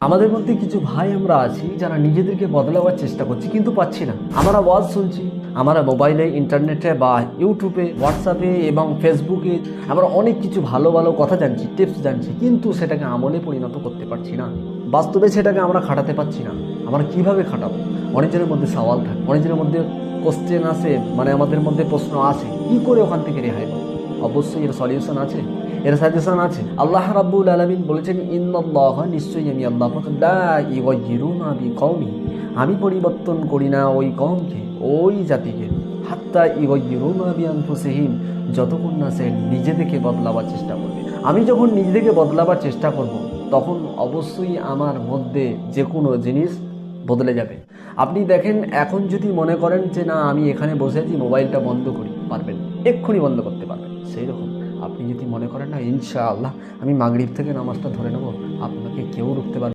আমাদের মধ্যে কিছু ভাই আমরা আছি যারা নিজেদেরকে বদলাবার চেষ্টা করছি কিন্তু পাচ্ছি না। আমরা ওয়াজ শুনছি, আমরা মোবাইলে, ইন্টারনেটে বা ইউটিউবে, হোয়াটসঅ্যাপে এবং ফেসবুকে আমরা অনেক কিছু ভালো ভালো কথা জানছি, টিপস জানছি, কিন্তু সেটাকে আমলে পরিণত করতে পারছি না। বাস্তবে সেটাকে আমরা খাটাতে পারছি না। আমরা কিভাবে খাটাবো? অনেকজনের মধ্যে সওয়াল থাকে, অনেকজনের মধ্যে কোশ্চেন আসে, মানে আমাদের মধ্যে প্রশ্ন আসে, কি করে ওখান থেকে রেহাই পাবো? অবশ্যই এর সলিউশন আছে, এর সাজেশন আছে। আল্লাহ রাব্বুল আলামিন বলেছেন, ইন্নাল্লাহ, নিশ্চয়ই আমি আল্লাহ পাক, লা ইউগাইয়িরু মা বিকওমি, আমি পরিবর্তন করি না ওই কওমকে, ওই জাতিকে, হাত্তা ইউগাইয়িরু মা বিআনফুসিহিম, যতক্ষণ না সে নিজে থেকে বদলাবার চেষ্টা করবে। আমি যখন নিজে থেকে বদলাবার চেষ্টা করব, তখন অবশ্যই আমার মধ্যে যে কোনো জিনিস বদলে যাবে। আপনি দেখেন, এখন যদি মনে করেন যে না আমি এখানে বসে আছি, মোবাইলটা বন্ধ করি, পারবেন, এক্ষুনি বন্ধ করতে পারবেন। সেই রকম আপনি যদি মনে করেন না ইনশাআল্লাহ আমি মাগরিব থেকে নামাজটা ধরে নেব, আপনাকে কেউ রুখতে পারবে